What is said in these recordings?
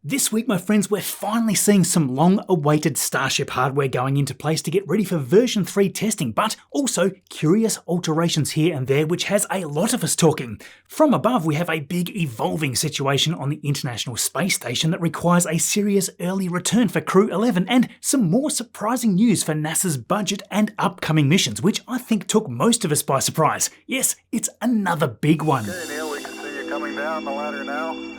This week, my friends, we're finally seeing some long-awaited Starship hardware going into place to get ready for version 3 testing, but also curious alterations here and there, which has a lot of us talking. From above, we have a big evolving situation on the International Space Station that requires a serious early return for Crew 11, and some more surprising news for NASA's budget and upcoming missions, which I think took most of us by surprise. Yes, it's another big one. Okay, Neil, we can see you coming down the ladder now.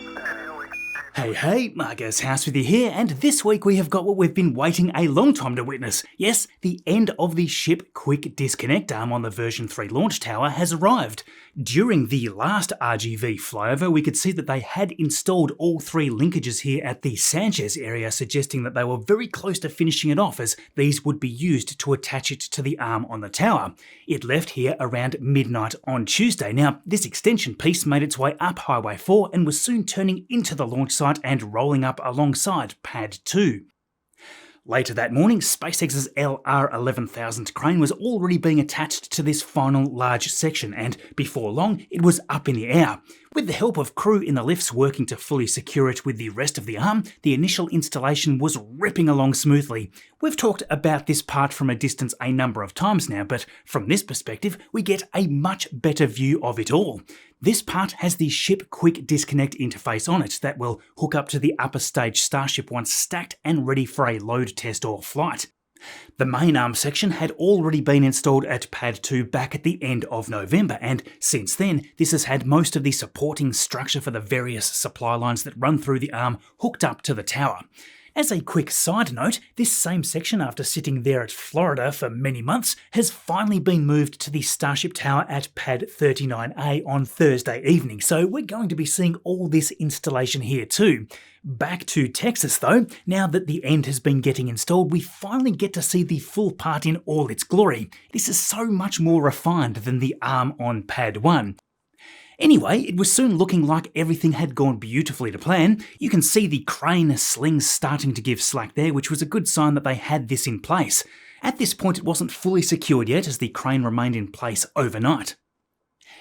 Hey, Marcus House with you here, and this week we have got what we've been waiting a long time to witness. Yes, the end of the ship quick disconnect arm on the version 3 launch tower has arrived. During the last RGV flyover, we could see that they had installed all 3 linkages here at the Sanchez area, suggesting that they were very close to finishing it off, as these would be used to attach it to the arm on the tower. It left here around midnight on Tuesday. Now, this extension piece made its way up Highway 4 and was soon turning into the launch site and rolling up alongside Pad 2. Later that morning, SpaceX's LR11000 crane was already being attached to this final large section, and before long, it was up in the air. With the help of crew in the lifts working to fully secure it with the rest of the arm, the initial installation was ripping along smoothly. We've talked about this part from a distance a number of times now, but from this perspective, we get a much better view of it all. This part has the ship quick disconnect interface on it that will hook up to the upper stage Starship once stacked and ready for a load test or flight. The main arm section had already been installed at Pad 2 back at the end of November, and since then this has had most of the supporting structure for the various supply lines that run through the arm hooked up to the tower. As a quick side note, this same section, after sitting there at Florida for many months, has finally been moved to the Starship Tower at Pad 39A on Thursday evening, so we're going to be seeing all this installation here too. Back to Texas though, now that the end has been getting installed, we finally get to see the full part in all its glory. This is so much more refined than the arm on Pad 1. Anyway, it was soon looking like everything had gone beautifully to plan. You can see the crane slings starting to give slack there, which was a good sign that they had this in place. At this point, it wasn't fully secured yet, as the crane remained in place overnight.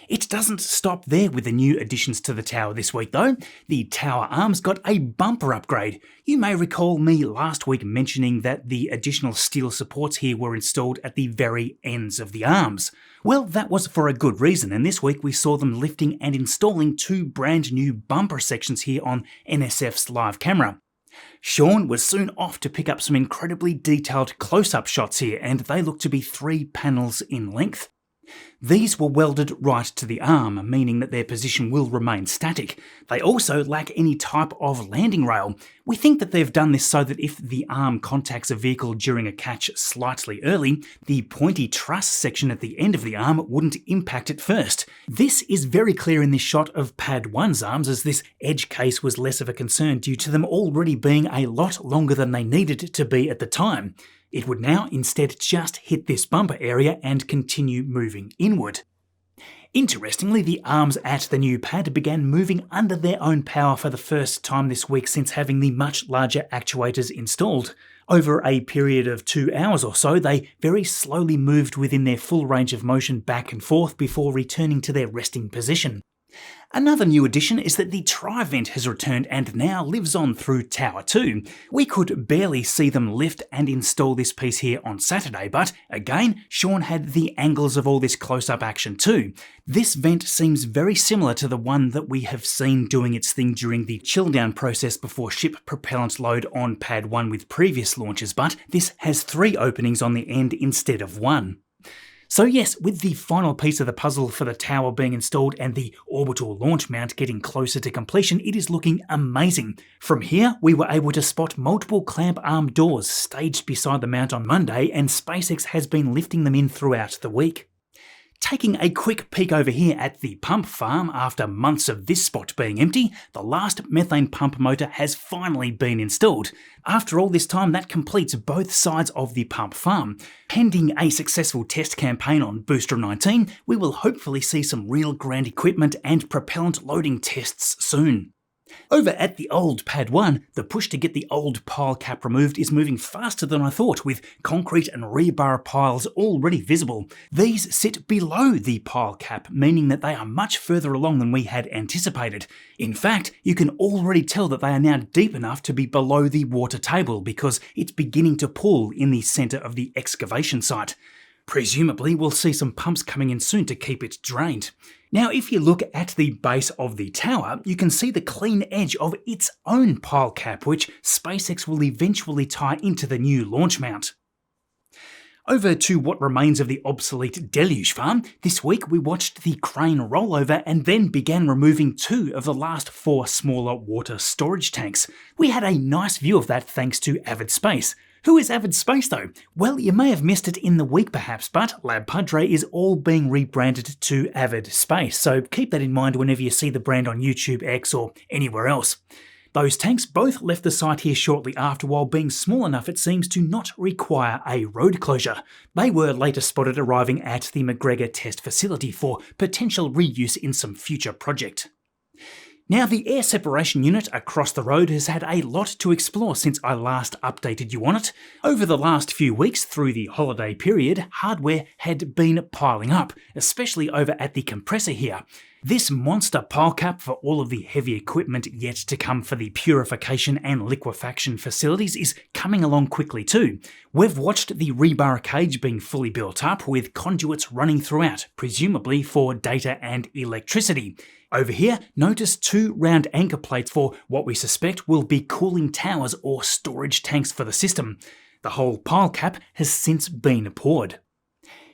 It doesn't stop there with the new additions to the tower this week though. The tower arms got a bumper upgrade. You may recall me last week mentioning that the additional steel supports here were installed at the very ends of the arms. Well, that was for a good reason, and this week we saw them lifting and installing 2 brand new bumper sections here on NSF's live camera. Sean was soon off to pick up some incredibly detailed close-up shots here, and they look to be 3 panels in length. These were welded right to the arm, meaning that their position will remain static. They also lack any type of landing rail. We think that they've done this so that if the arm contacts a vehicle during a catch slightly early, the pointy truss section at the end of the arm wouldn't impact it first. This is very clear in this shot of Pad 1's arms, as this edge case was less of a concern due to them already being a lot longer than they needed to be at the time. It would now instead just hit this bumper area and continue moving inward. Interestingly, the arms at the new pad began moving under their own power for the first time this week since having the much larger actuators installed. Over a period of 2 hours or so, they very slowly moved within their full range of motion back and forth before returning to their resting position. Another new addition is that the tri-vent has returned and now lives on through Tower 2. We could barely see them lift and install this piece here on Saturday, but again, Sean had the angles of all this close-up action too. This vent seems very similar to the one that we have seen doing its thing during the chill-down process before ship propellant load on Pad 1 with previous launches, but this has 3 openings on the end instead of 1. So yes, with the final piece of the puzzle for the tower being installed and the orbital launch mount getting closer to completion, it is looking amazing. From here, we were able to spot multiple clamp arm doors staged beside the mount on Monday, and SpaceX has been lifting them in throughout the week. Taking a quick peek over here at the pump farm, after months of this spot being empty, the last methane pump motor has finally been installed. After all this time, that completes both sides of the pump farm. Pending a successful test campaign on Booster 19, we will hopefully see some real grand equipment and propellant loading tests soon. Over at the old Pad 1, the push to get the old pile cap removed is moving faster than I thought, with concrete and rebar piles already visible. These sit below the pile cap, meaning that they are much further along than we had anticipated. In fact, you can already tell that they are now deep enough to be below the water table because it's beginning to pool in the centre of the excavation site. Presumably, we'll see some pumps coming in soon to keep it drained. Now, if you look at the base of the tower, you can see the clean edge of its own pile cap, which SpaceX will eventually tie into the new launch mount. Over to what remains of the obsolete Deluge farm, this week we watched the crane rollover and then began removing 2 of the last 4 smaller water storage tanks. We had a nice view of that thanks to Avid Space. Who is Avid Space though? Well, you may have missed it in the week perhaps, but Lab Padre is all being rebranded to Avid Space, so keep that in mind whenever you see the brand on YouTube, X or anywhere else. Those tanks both left the site here shortly after, while being small enough it seems to not require a road closure. They were later spotted arriving at the McGregor test facility for potential reuse in some future project. Now, the air separation unit across the road has had a lot to explore since I last updated you on it. Over the last few weeks through the holiday period, hardware had been piling up, especially over at the compressor here. This monster pile cap for all of the heavy equipment yet to come for the purification and liquefaction facilities is coming along quickly too. We've watched the rebar cage being fully built up with conduits running throughout, presumably for data and electricity. Over here, notice 2 round anchor plates for what we suspect will be cooling towers or storage tanks for the system. The whole pile cap has since been poured.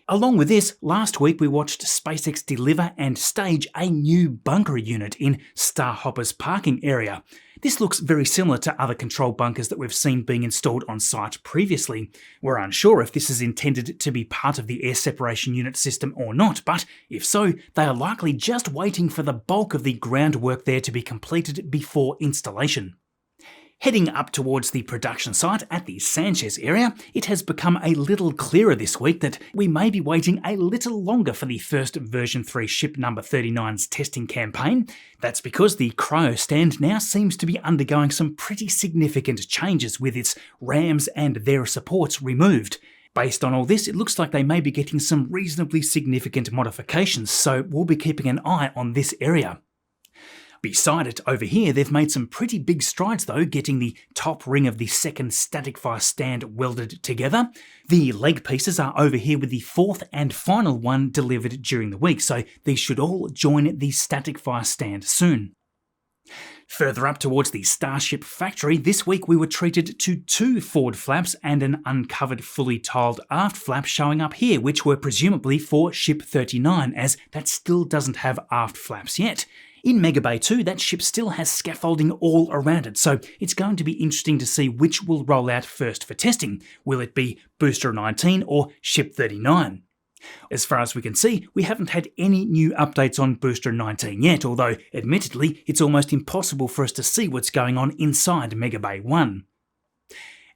Along with this, last week we watched SpaceX deliver and stage a new bunker unit in Starhopper's parking area. This looks very similar to other control bunkers that we've seen being installed on site previously. We're unsure if this is intended to be part of the air separation unit system or not, but if so, they are likely just waiting for the bulk of the groundwork there to be completed before installation. Heading up towards the production site at the Sanchez area, it has become a little clearer this week that we may be waiting a little longer for the first version 3 ship number 39's testing campaign. That's because the cryo stand now seems to be undergoing some pretty significant changes with its rams and their supports removed. Based on all this, it looks like they may be getting some reasonably significant modifications, so we'll be keeping an eye on this area. Beside it, over here, they've made some pretty big strides though, getting the top ring of the second static fire stand welded together. The leg pieces are over here with the 4th and final one delivered during the week, so these should all join the static fire stand soon. Further up towards the Starship factory, this week we were treated to 2 forward flaps and an uncovered fully tiled aft flap showing up here, which were presumably for Ship 39, as that still doesn't have aft flaps yet. In Mega Bay 2, that ship still has scaffolding all around it, so it's going to be interesting to see which will roll out first for testing. Will it be Booster 19 or Ship 39? As far as we can see, we haven't had any new updates on Booster 19 yet, although admittedly it's almost impossible for us to see what's going on inside Mega Bay 1.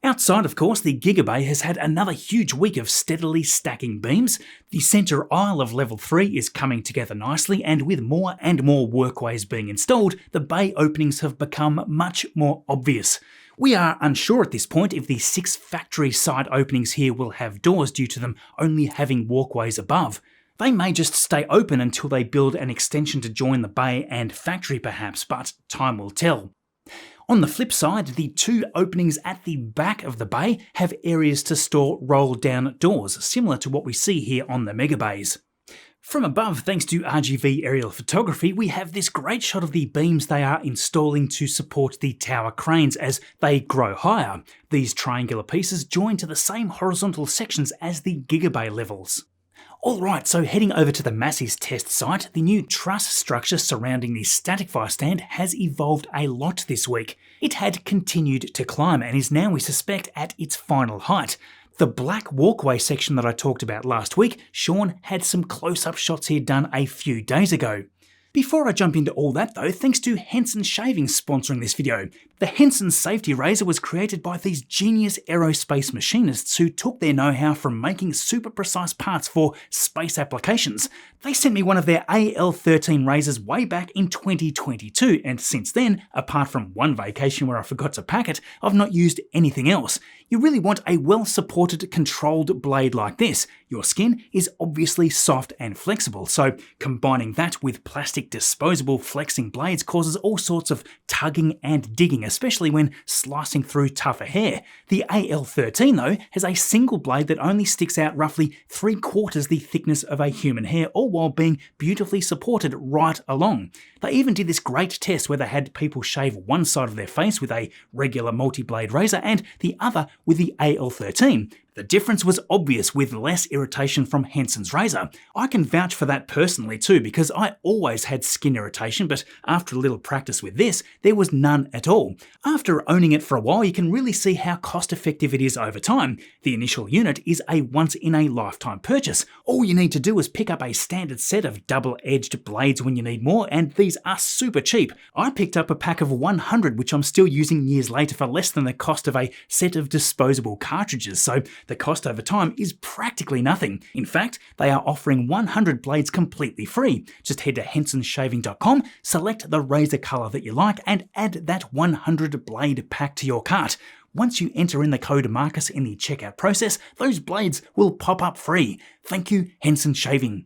Outside, of course, the Gigabay has had another huge week of steadily stacking beams. The centre aisle of Level 3 is coming together nicely, and with more and more workways being installed, the bay openings have become much more obvious. We are unsure at this point if the 6 factory side openings here will have doors due to them only having walkways above. They may just stay open until they build an extension to join the bay and factory perhaps, but time will tell. On the flip side, the 2 openings at the back of the bay have areas to store roll-down doors, similar to what we see here on the Mega Bays. From above, thanks to RGV aerial photography, we have this great shot of the beams they are installing to support the tower cranes as they grow higher. These triangular pieces join to the same horizontal sections as the Gigabay levels. Alright, so heading over to the Massey's test site, the new truss structure surrounding the static fire stand has evolved a lot this week. It had continued to climb and is now, we suspect, at its final height. The black walkway section that I talked about last week, Sean had some close-up shots here done a few days ago. Before I jump into all that though, thanks to Henson Shaving sponsoring this video. The Henson Safety Razor was created by these genius aerospace machinists who took their know-how from making super precise parts for space applications. They sent me one of their AL13 razors way back in 2022, and since then, apart from one vacation where I forgot to pack it, I've not used anything else. You really want a well-supported, controlled blade like this. Your skin is obviously soft and flexible, so combining that with plastic disposable flexing blades causes all sorts of tugging and digging, especially when slicing through tougher hair. The AL13 though has a single blade that only sticks out roughly 3/4 the thickness of a human hair, all while being beautifully supported right along. They even did this great test where they had people shave one side of their face with a regular multi-blade razor and the other with the AL13. The difference was obvious with less irritation from Henson's razor. I can vouch for that personally too because I always had skin irritation, but after a little practice with this, there was none at all. After owning it for a while, you can really see how cost effective it is over time. The initial unit is a once in a lifetime purchase. All you need to do is pick up a standard set of double-edged blades when you need more, and these are super cheap. I picked up a pack of 100 which I'm still using years later for less than the cost of a set of disposable cartridges, so the cost over time is practically nothing. In fact, they are offering 100 blades completely free. Just head to hensonshaving.com, select the razor color that you like, and add that 100 blade pack to your cart. Once you enter in the code Marcus in the checkout process, those blades will pop up free. Thank you, Henson Shaving.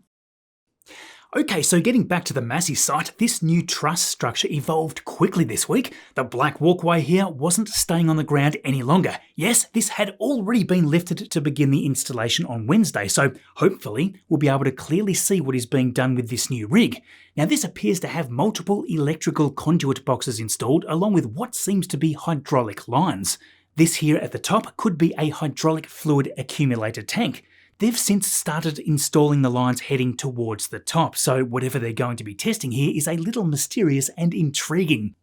Okay, so getting back to the Massey site, this new truss structure evolved quickly this week. The black walkway here wasn't staying on the ground any longer. Yes, this had already been lifted to begin the installation on Wednesday, so hopefully we'll be able to clearly see what is being done with this new rig. Now this appears to have multiple electrical conduit boxes installed along with what seems to be hydraulic lines. This here at the top could be a hydraulic fluid accumulator tank. They've since started installing the lines heading towards the top, so whatever they're going to be testing here is a little mysterious and intriguing.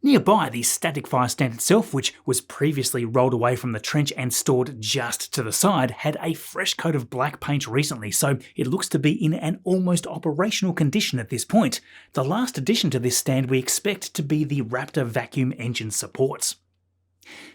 Nearby, the static fire stand itself, which was previously rolled away from the trench and stored just to the side, had a fresh coat of black paint recently, so it looks to be in an almost operational condition at this point. The last addition to this stand we expect to be the Raptor vacuum engine supports.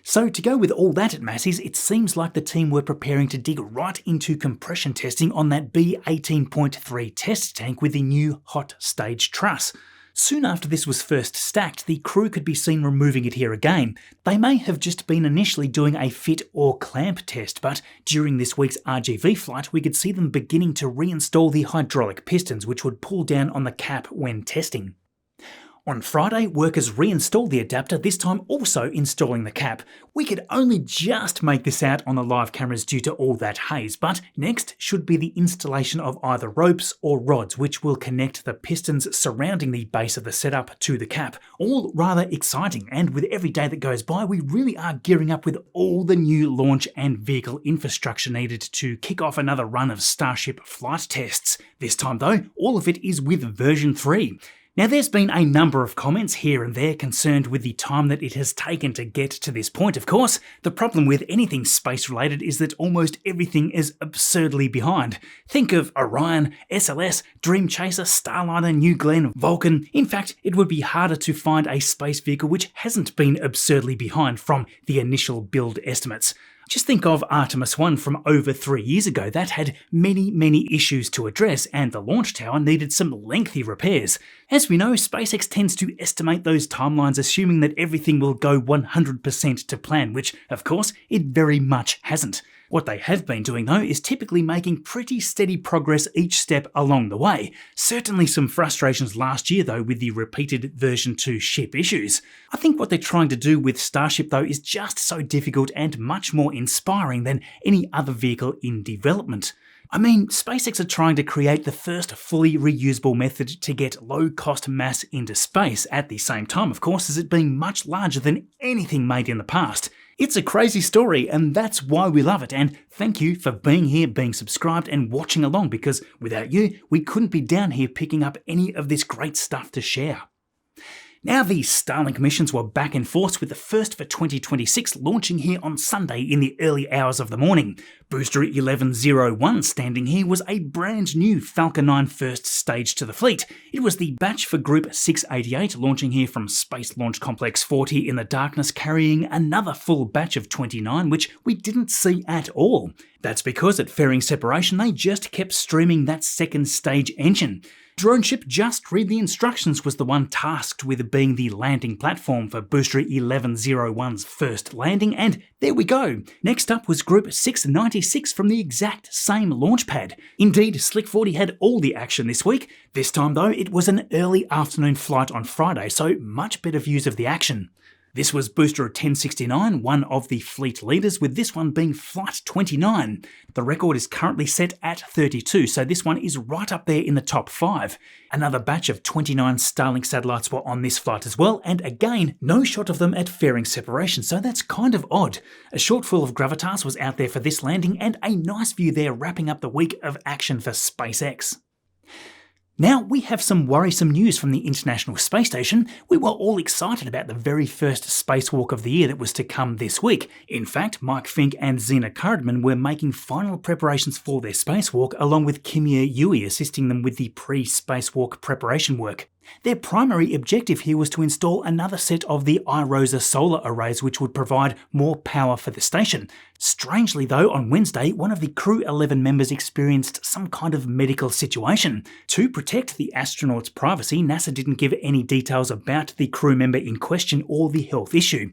So to go with all that at Massey's, it seems like the team were preparing to dig right into compression testing on that B18.3 test tank with the new hot stage truss. Soon after this was first stacked, the crew could be seen removing it here again. They may have just been initially doing a fit or clamp test, but during this week's RGV flight we could see them beginning to reinstall the hydraulic pistons which would pull down on the cap when testing. On Friday, workers reinstalled the adapter, this time also installing the cap. We could only just make this out on the live cameras due to all that haze, but next should be the installation of either ropes or rods which will connect the pistons surrounding the base of the setup to the cap. All rather exciting, and with every day that goes by we really are gearing up with all the new launch and vehicle infrastructure needed to kick off another run of Starship flight tests. This time though, all of it is with version 3. Now there's been a number of comments here and there concerned with the time that it has taken to get to this point, of course. The problem with anything space related is that almost everything is absurdly behind. Think of Orion, SLS, Dream Chaser, Starliner, New Glenn, Vulcan. In fact, it would be harder to find a space vehicle which hasn't been absurdly behind from the initial build estimates. Just think of Artemis I from over 3 years ago. That had many issues to address, and the launch tower needed some lengthy repairs. As we know, SpaceX tends to estimate those timelines assuming that everything will go 100% to plan, which, of course, it very much hasn't. What they have been doing though is typically making pretty steady progress each step along the way. Certainly some frustrations last year though with the repeated version 2 ship issues. I think what they're trying to do with Starship though is just so difficult and much more inspiring than any other vehicle in development. I mean, SpaceX are trying to create the first fully reusable method to get low-cost mass into space, at the same time, of course, as it being much larger than anything made in the past. It's a crazy story, and that's why we love it, and thank you for being here, being subscribed, and watching along, because without you, we couldn't be down here picking up any of this great stuff to share. Now the Starlink missions were back in force, with the first for 2026 launching here on Sunday in the early hours of the morning. Booster 1101 standing here was a brand new Falcon 9 first stage to the fleet. It was the batch for Group 688 launching here from Space Launch Complex 40 in the darkness, carrying another full batch of 29 which we didn't see at all. That's because at fairing separation they just kept streaming that second stage engine. Drone ship Just Read the Instructions was the one tasked with being the landing platform for Booster 1101's first landing, and there we go. Next up was Group 696 from the exact same launch pad. Indeed, Slick 40 had all the action this week. This time though, it was an early afternoon flight on Friday, so much better views of the action. This was Booster 1069, one of the fleet leaders, with this one being Flight 29. The record is currently set at 32, so this one is right up there in the top 5. Another batch of 29 Starlink satellites were on this flight as well, and again, no shot of them at fairing separation, so that's kind of odd. A shortfall of Gravitas was out there for this landing, and a nice view there wrapping up the week of action for SpaceX. Now, we have some worrisome news from the International Space Station. We were all excited about the very first spacewalk of the year that was to come this week. In fact, Mike Fink and Zena Kardman were making final preparations for their spacewalk, along with Kimia Yui assisting them with the pre-spacewalk preparation work. Their primary objective here was to install another set of the iRosa solar arrays which would provide more power for the station. Strangely though, on Wednesday, one of the Crew 11 members experienced some kind of medical situation. To protect the astronauts' privacy, NASA didn't give any details about the crew member in question or the health issue.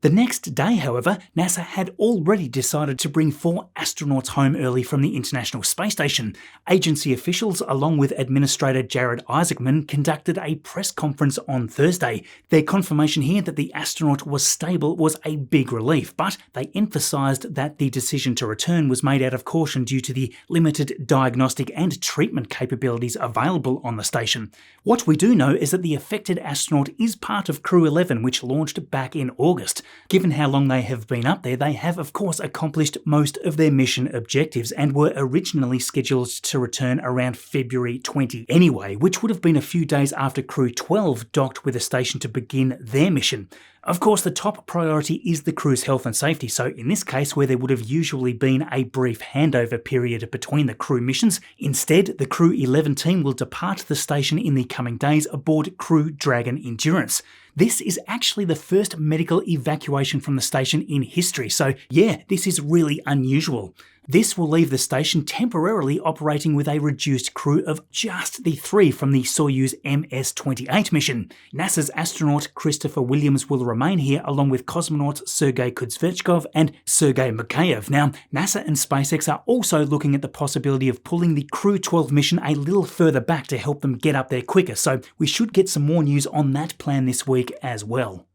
The next day, however, NASA had already decided to bring 4 astronauts home early from the International Space Station. Agency officials, along with Administrator Jared Isaacman, conducted a press conference on Thursday. Their confirmation here that the astronaut was stable was a big relief, but they emphasised that the decision to return was made out of caution due to the limited diagnostic and treatment capabilities available on the station. What we do know is that the affected astronaut is part of Crew 11, which launched back in August. Given how long they have been up there, they have of course accomplished most of their mission objectives and were originally scheduled to return around February 20 anyway, which would have been a few days after Crew 12 docked with the station to begin their mission. Of course, the top priority is the crew's health and safety, so in this case, where there would have usually been a brief handover period between the crew missions, instead the Crew 11 team will depart the station in the coming days aboard Crew Dragon Endurance. This is actually the first medical evacuation from the station in history, so yeah, this is really unusual. This will leave the station temporarily operating with a reduced crew of just the 3 from the Soyuz MS-28 mission. NASA's astronaut Christopher Williams will remain here along with cosmonauts Sergei Kuznetsov and Sergei Mikheyev. Now, NASA and SpaceX are also looking at the possibility of pulling the Crew 12 mission a little further back to help them get up there quicker, so we should get some more news on that plan this week as well.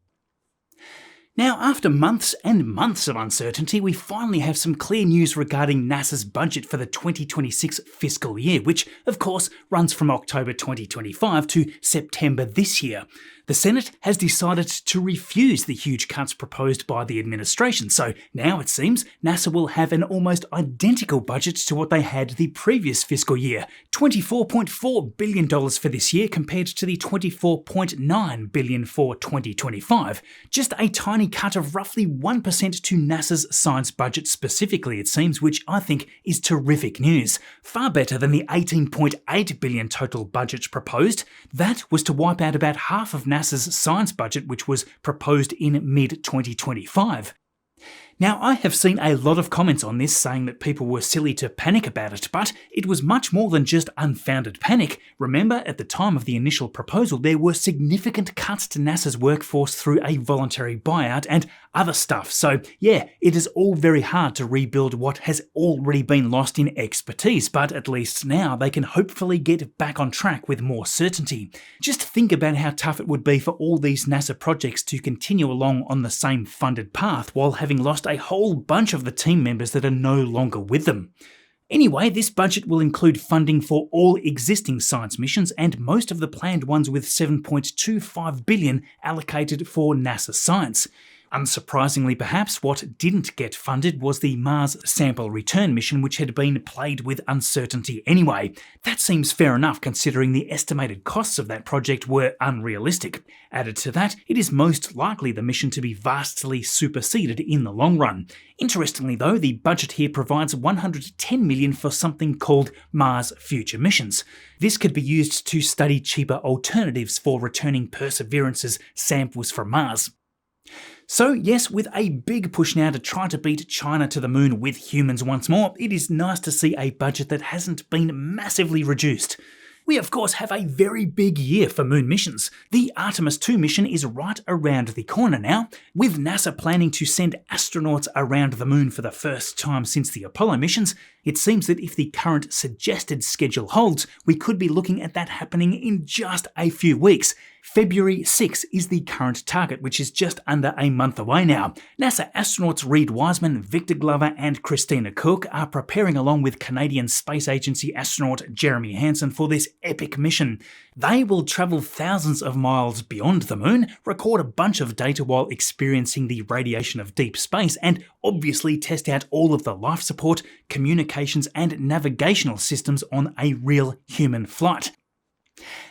Now, after months and months of uncertainty, we finally have some clear news regarding NASA's budget for the 2026 fiscal year, which, of course, runs from October 2025 to September this year. The Senate has decided to refuse the huge cuts proposed by the administration, so now it seems NASA will have an almost identical budget to what they had the previous fiscal year, $24.4 billion for this year compared to the $24.9 billion for 2025. Just a tiny cut of roughly 1% to NASA's science budget specifically, it seems, which I think is terrific news. Far better than the $18.8 billion total budget proposed. That was to wipe out about half of NASA's science budget, which was proposed in mid-2025. Now, I have seen a lot of comments on this saying that people were silly to panic about it, but it was much more than just unfounded panic. Remember, at the time of the initial proposal, there were significant cuts to NASA's workforce through a voluntary buyout and other stuff. So yeah, it is all very hard to rebuild what has already been lost in expertise, but at least now they can hopefully get back on track with more certainty. Just think about how tough it would be for all these NASA projects to continue along on the same funded path while having lost a whole bunch of the team members that are no longer with them. Anyway, this budget will include funding for all existing science missions and most of the planned ones, with $7.25 billion allocated for NASA science. Unsurprisingly perhaps, what didn't get funded was the Mars sample return mission, which had been plagued with uncertainty anyway. That seems fair enough considering the estimated costs of that project were unrealistic. Added to that, it is most likely the mission to be vastly superseded in the long run. Interestingly though, the budget here provides $110 million for something called Mars Future Missions. This could be used to study cheaper alternatives for returning Perseverance's samples from Mars. So yes, with a big push now to try to beat China to the moon with humans once more, it is nice to see a budget that hasn't been massively reduced. We of course have a very big year for moon missions. The Artemis II mission is right around the corner now, with NASA planning to send astronauts around the moon for the first time since the Apollo missions. It seems that if the current suggested schedule holds, we could be looking at that happening in just a few weeks. February 6 is the current target, which is just under a month away now. NASA astronauts Reid Wiseman, Victor Glover and Christina Cook are preparing along with Canadian Space Agency astronaut Jeremy Hansen for this epic mission. They will travel thousands of miles beyond the moon, record a bunch of data while experiencing the radiation of deep space, and obviously test out all of the life support, communications and navigational systems on a real human flight.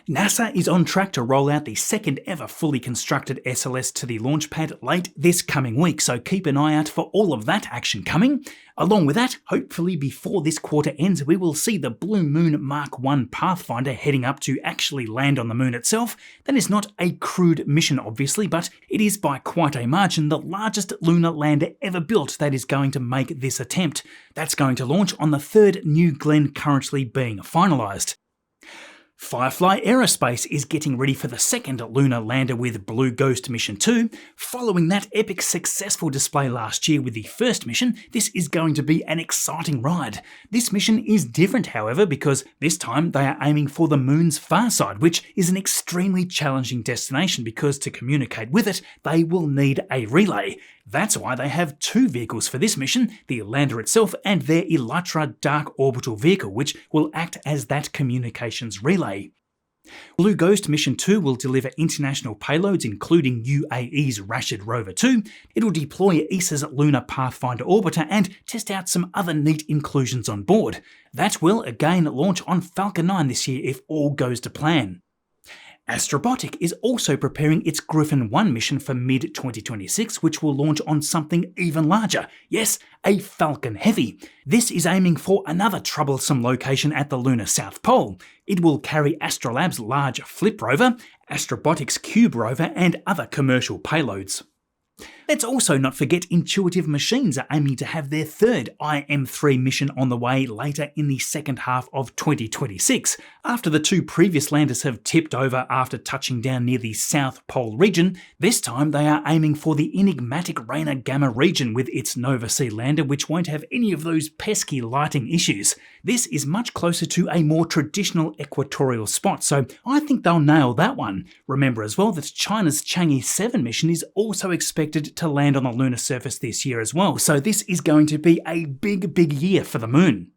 NASA is on track to roll out the second ever fully constructed SLS to the launch pad late this coming week, so keep an eye out for all of that action coming. Along with that, hopefully before this quarter ends, we will see the Blue Moon Mark I Pathfinder heading up to actually land on the moon itself. That is not a crewed mission obviously, but it is by quite a margin the largest lunar lander ever built that is going to make this attempt. That's going to launch on the third New Glenn currently being finalised. Firefly Aerospace is getting ready for the second lunar lander with Blue Ghost Mission 2. Following that epic successful display last year with the first mission, this is going to be an exciting ride. This mission is different, however, because this time they are aiming for the moon's far side, which is an extremely challenging destination because to communicate with it, they will need a relay. That's why they have two vehicles for this mission, the lander itself and their Elytra dark orbital vehicle, which will act as that communications relay. Blue Ghost Mission 2 will deliver international payloads including UAE's Rashid Rover 2. It will deploy ESA's Lunar Pathfinder Orbiter and test out some other neat inclusions on board. That will again launch on Falcon 9 this year if all goes to plan. Astrobotic is also preparing its Griffin 1 mission for mid-2026, which will launch on something even larger. Yes, a Falcon Heavy. This is aiming for another troublesome location at the lunar South Pole. It will carry Astrolab's large Flip rover, Astrobotic's Cube rover, and other commercial payloads. Let's also not forget Intuitive Machines are aiming to have their third IM-3 mission on the way later in the second half of 2026. After the two previous landers have tipped over after touching down near the South Pole region, this time they are aiming for the enigmatic Rayner Gamma region with its Nova C lander, which won't have any of those pesky lighting issues. This is much closer to a more traditional equatorial spot, so I think they'll nail that one. Remember as well that China's Chang'e 7 mission is also expected to land on the lunar surface this year as well, so this is going to be a big year for the moon.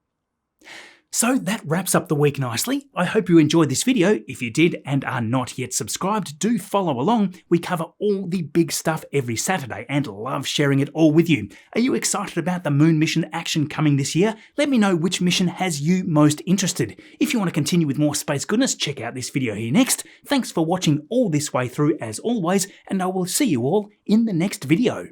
So that wraps up the week nicely. I hope you enjoyed this video. If you did and are not yet subscribed, do follow along. We cover all the big stuff every Saturday and love sharing it all with you. Are you excited about the moon mission action coming this year? Let me know which mission has you most interested. If you want to continue with more space goodness, check out this video here next. Thanks for watching all this way through as always, and I will see you all in the next video.